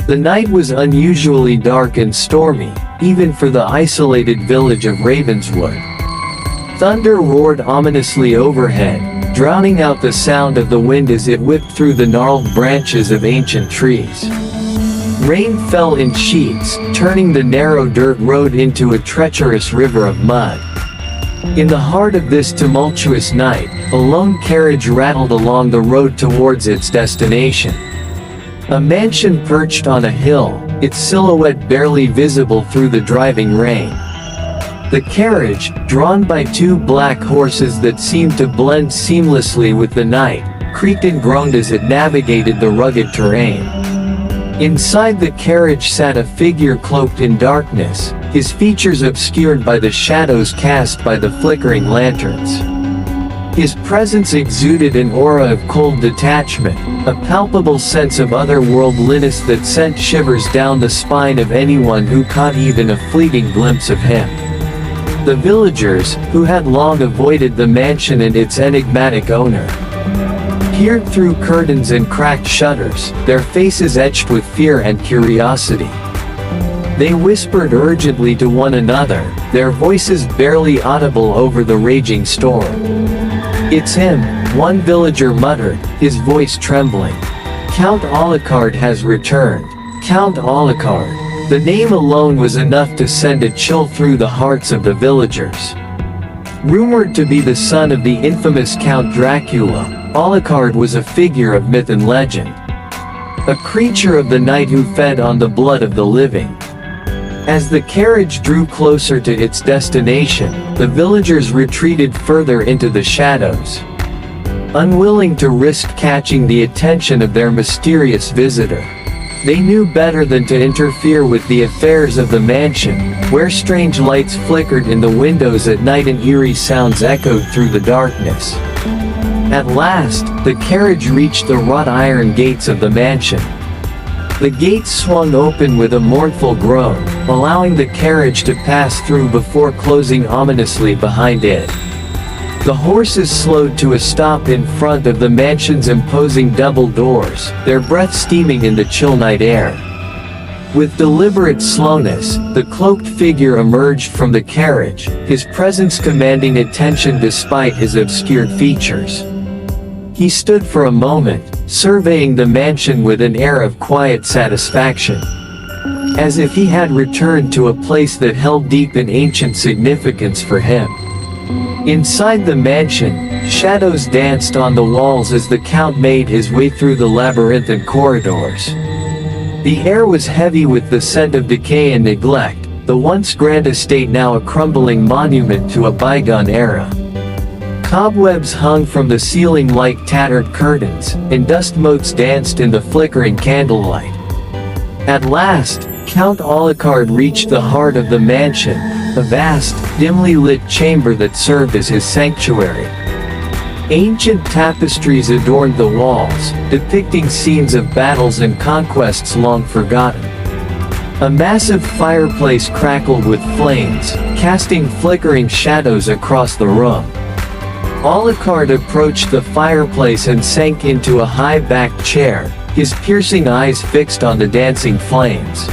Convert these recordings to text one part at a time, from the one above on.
The night was unusually dark and stormy, even for the isolated village of Ravenswood. Thunder roared ominously overhead, drowning out the sound of the wind as it whipped through the gnarled branches of ancient trees. Rain fell in sheets, turning the narrow dirt road into a treacherous river of mud. In the heart of this tumultuous night, a lone carriage rattled along the road towards its destination. A mansion perched on a hill, its silhouette barely visible through the driving rain. The carriage, drawn by two black horses that seemed to blend seamlessly with the night, creaked and groaned as it navigated the rugged terrain. Inside the carriage sat a figure cloaked in darkness, his features obscured by the shadows cast by the flickering lanterns. His presence exuded an aura of cold detachment, a palpable sense of otherworldliness that sent shivers down the spine of anyone who caught even a fleeting glimpse of him. The villagers, who had long avoided the mansion and its enigmatic owner, peered through curtains and cracked shutters, their faces etched with fear and curiosity. They whispered urgently to one another, their voices barely audible over the raging storm. "It's him," one villager muttered, his voice trembling. "Count Alucard has returned. Count Alucard." The name alone was enough to send a chill through the hearts of the villagers. Rumored to be the son of the infamous Count Dracula, Alucard was a figure of myth and legend. A creature of the night who fed on the blood of the living. As the carriage drew closer to its destination, the villagers retreated further into the shadows, unwilling to risk catching the attention of their mysterious visitor. They knew better than to interfere with the affairs of the mansion, where strange lights flickered in the windows at night and eerie sounds echoed through the darkness. At last, the carriage reached the wrought iron gates of the mansion. The gates swung open with a mournful groan, allowing the carriage to pass through before closing ominously behind it. The horses slowed to a stop in front of the mansion's imposing double doors, their breath steaming in the chill night air. With deliberate slowness, the cloaked figure emerged from the carriage, his presence commanding attention despite his obscured features. He stood for a moment, surveying the mansion with an air of quiet satisfaction, as if he had returned to a place that held deep and ancient significance for him. Inside the mansion, shadows danced on the walls as the Count made his way through the labyrinthine corridors. The air was heavy with the scent of decay and neglect, the once grand estate now a crumbling monument to a bygone era. Cobwebs hung from the ceiling like tattered curtains, and dust motes danced in the flickering candlelight. At last, Count Alucard reached the heart of the mansion, a vast, dimly lit chamber that served as his sanctuary. Ancient tapestries adorned the walls, depicting scenes of battles and conquests long forgotten. A massive fireplace crackled with flames, casting flickering shadows across the room. Alucard approached the fireplace and sank into a high-backed chair, his piercing eyes fixed on the dancing flames.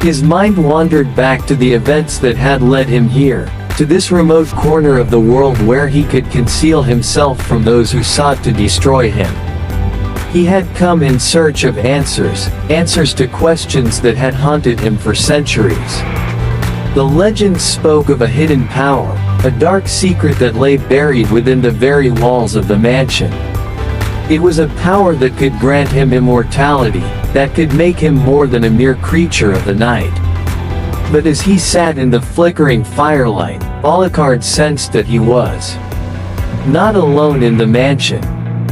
His mind wandered back to the events that had led him here, to this remote corner of the world where he could conceal himself from those who sought to destroy him. He had come in search of answers to questions that had haunted him for centuries. The legends spoke of a hidden power, a dark secret that lay buried within the very walls of the mansion. It was a power that could grant him immortality, that could make him more than a mere creature of the night. But as he sat in the flickering firelight, Alucard sensed that he was not alone in the mansion.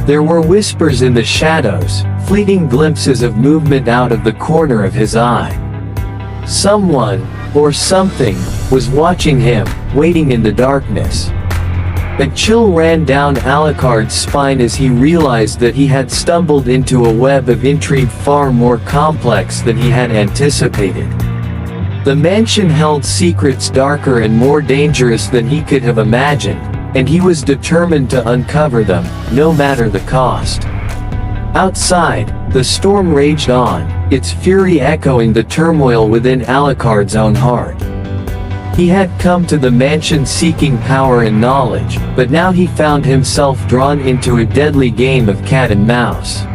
There were whispers in the shadows, fleeting glimpses of movement out of the corner of his eye. Someone, or something, was watching him, waiting in the darkness. A chill ran down Alucard's spine as he realized that he had stumbled into a web of intrigue far more complex than he had anticipated. The mansion held secrets darker and more dangerous than he could have imagined, and he was determined to uncover them, no matter the cost. Outside, The storm raged on, its fury echoing the turmoil within Alucard's own heart. He had come to the mansion seeking power and knowledge, but now he found himself drawn into a deadly game of cat and mouse.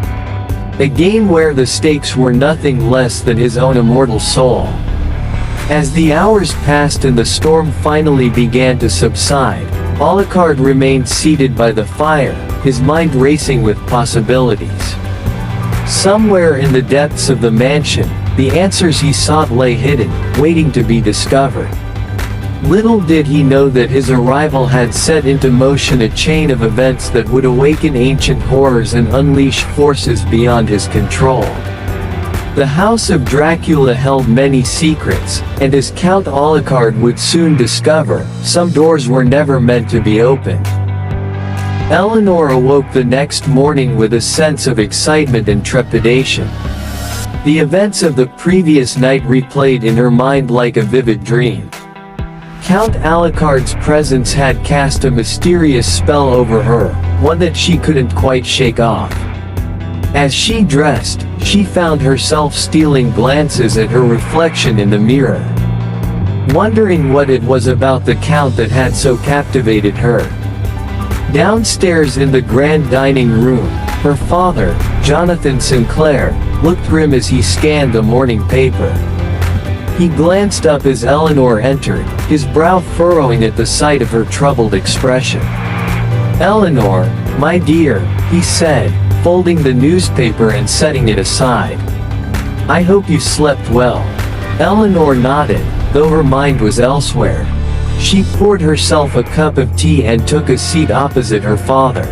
A game where the stakes were nothing less than his own immortal soul. As the hours passed and the storm finally began to subside, Alucard remained seated by the fire, his mind racing with possibilities. Somewhere in the depths of the mansion, the answers he sought lay hidden, waiting to be discovered. Little did he know that his arrival had set into motion a chain of events that would awaken ancient horrors and unleash forces beyond his control. The House of Dracula held many secrets, and as Count Alucard would soon discover, some doors were never meant to be opened. Eleanor awoke the next morning with a sense of excitement and trepidation. The events of the previous night replayed in her mind like a vivid dream. Count Alucard's presence had cast a mysterious spell over her, one that she couldn't quite shake off. As she dressed, she found herself stealing glances at her reflection in the mirror, wondering what it was about the Count that had so captivated her. Downstairs in the grand dining room, her father, Jonathan Sinclair, looked grim as he scanned the morning paper. He glanced up as Eleanor entered, his brow furrowing at the sight of her troubled expression. "Eleanor, my dear," he said, folding the newspaper and setting it aside. "I hope you slept well." Eleanor nodded, though her mind was elsewhere. She poured herself a cup of tea and took a seat opposite her father.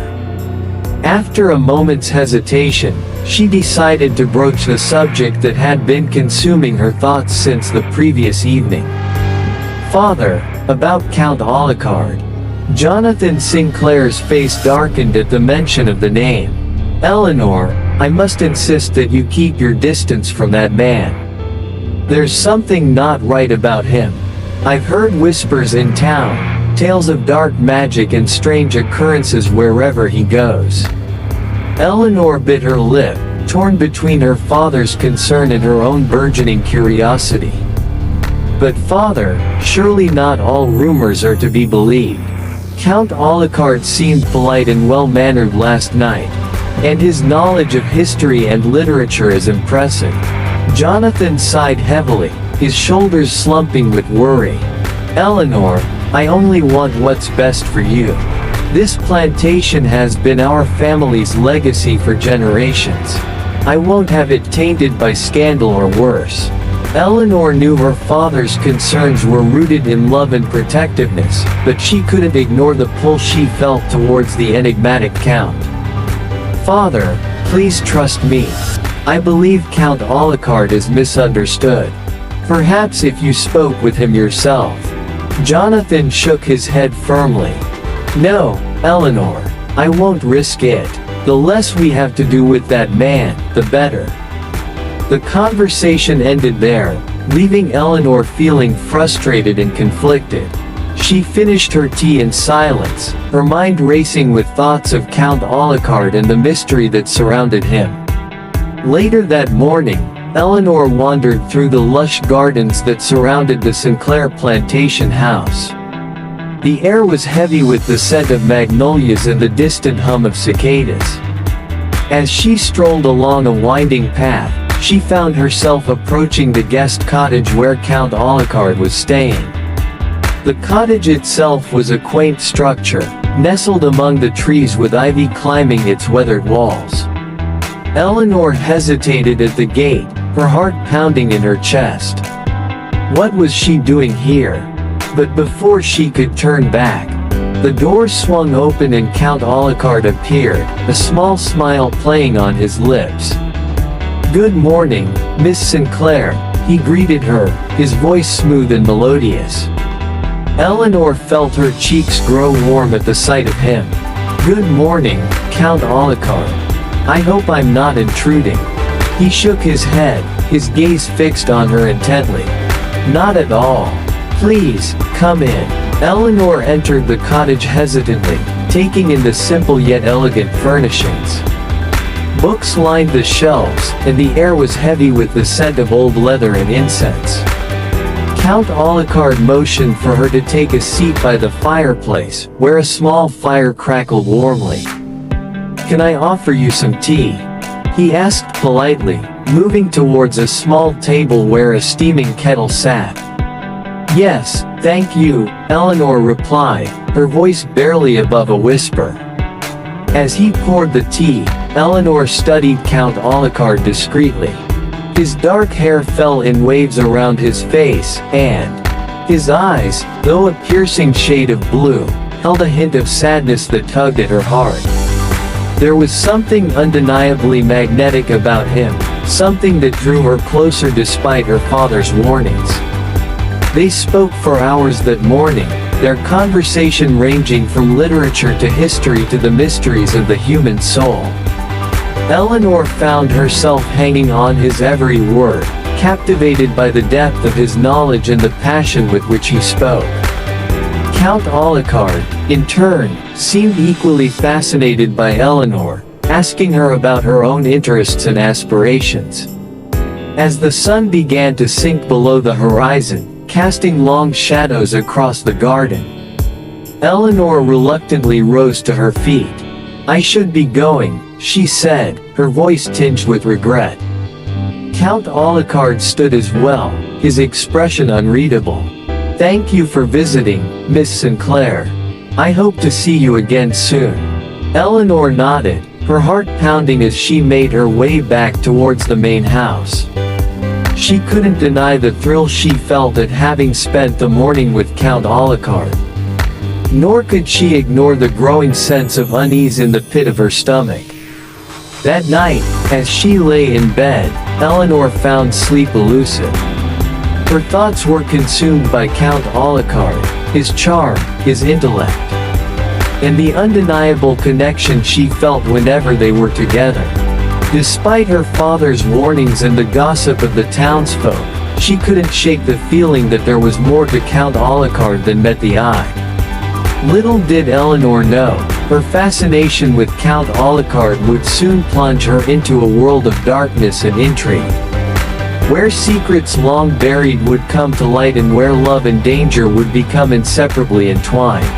After a moment's hesitation, she decided to broach the subject that had been consuming her thoughts since the previous evening. "Father, about Count Alucard." Jonathan Sinclair's face darkened at the mention of the name. "Eleanor, I must insist that you keep your distance from that man. There's something not right about him. I've heard whispers in town, tales of dark magic and strange occurrences wherever he goes." Eleanor bit her lip, torn between her father's concern and her own burgeoning curiosity. "But father, surely not all rumors are to be believed. Count Alucard seemed polite and well-mannered last night, and his knowledge of history and literature is impressive." Jonathan sighed heavily, his shoulders slumping with worry. "Eleanor, I only want what's best for you. This plantation has been our family's legacy for generations. I won't have it tainted by scandal or worse." Eleanor knew her father's concerns were rooted in love and protectiveness, but she couldn't ignore the pull she felt towards the enigmatic Count. "Father, please trust me. I believe Count Alucard is misunderstood. Perhaps if you spoke with him yourself." Jonathan shook his head firmly. "No, Eleanor, I won't risk it. The less we have to do with that man, the better." The conversation ended there, leaving Eleanor feeling frustrated and conflicted. She finished her tea in silence, her mind racing with thoughts of Count Alucard and the mystery that surrounded him. Later that morning, Eleanor wandered through the lush gardens that surrounded the Sinclair plantation house. The air was heavy with the scent of magnolias and the distant hum of cicadas. As she strolled along a winding path, she found herself approaching the guest cottage where Count Alucard was staying. The cottage itself was a quaint structure, nestled among the trees with ivy climbing its weathered walls. Eleanor hesitated at the gate, her heart pounding in her chest. What was she doing here? But before she could turn back, the door swung open and Count Alucard appeared, a small smile playing on his lips. "Good morning, Miss Sinclair," he greeted her, his voice smooth and melodious. Eleanor felt her cheeks grow warm at the sight of him. "Good morning, Count Alucard. I hope I'm not intruding." He shook his head, his gaze fixed on her intently. "Not at all. Please, come in." Eleanor entered the cottage hesitantly, taking in the simple yet elegant furnishings. Books lined the shelves, and the air was heavy with the scent of old leather and incense. Count Alucard motioned for her to take a seat by the fireplace, where a small fire crackled warmly. "Can I offer you some tea?" he asked politely, moving towards a small table where a steaming kettle sat. "Yes, thank you," Eleanor replied, her voice barely above a whisper. As he poured the tea, Eleanor studied Count Alucard discreetly. His dark hair fell in waves around his face, and his eyes, though a piercing shade of blue, held a hint of sadness that tugged at her heart. There was something undeniably magnetic about him, something that drew her closer despite her father's warnings. They spoke for hours that morning, their conversation ranging from literature to history to the mysteries of the human soul. Eleanor found herself hanging on his every word, captivated by the depth of his knowledge and the passion with which he spoke. Count Alucard, in turn, seemed equally fascinated by Eleanor, asking her about her own interests and aspirations. As the sun began to sink below the horizon, casting long shadows across the garden, Eleanor reluctantly rose to her feet. "I should be going," she said, her voice tinged with regret. Count Alucard stood as well, his expression unreadable. "Thank you for visiting, Miss Sinclair. I hope to see you again soon." Eleanor nodded, her heart pounding as she made her way back towards the main house. She couldn't deny the thrill she felt at having spent the morning with Count Alucard. Nor could she ignore the growing sense of unease in the pit of her stomach. That night, as she lay in bed, Eleanor found sleep elusive. Her thoughts were consumed by Count Alucard, his charm, his intellect, and the undeniable connection she felt whenever they were together. Despite her father's warnings and the gossip of the townsfolk, she couldn't shake the feeling that there was more to Count Alucard than met the eye. Little did Eleanor know, her fascination with Count Alucard would soon plunge her into a world of darkness and intrigue, where secrets long buried would come to light and where love and danger would become inseparably entwined.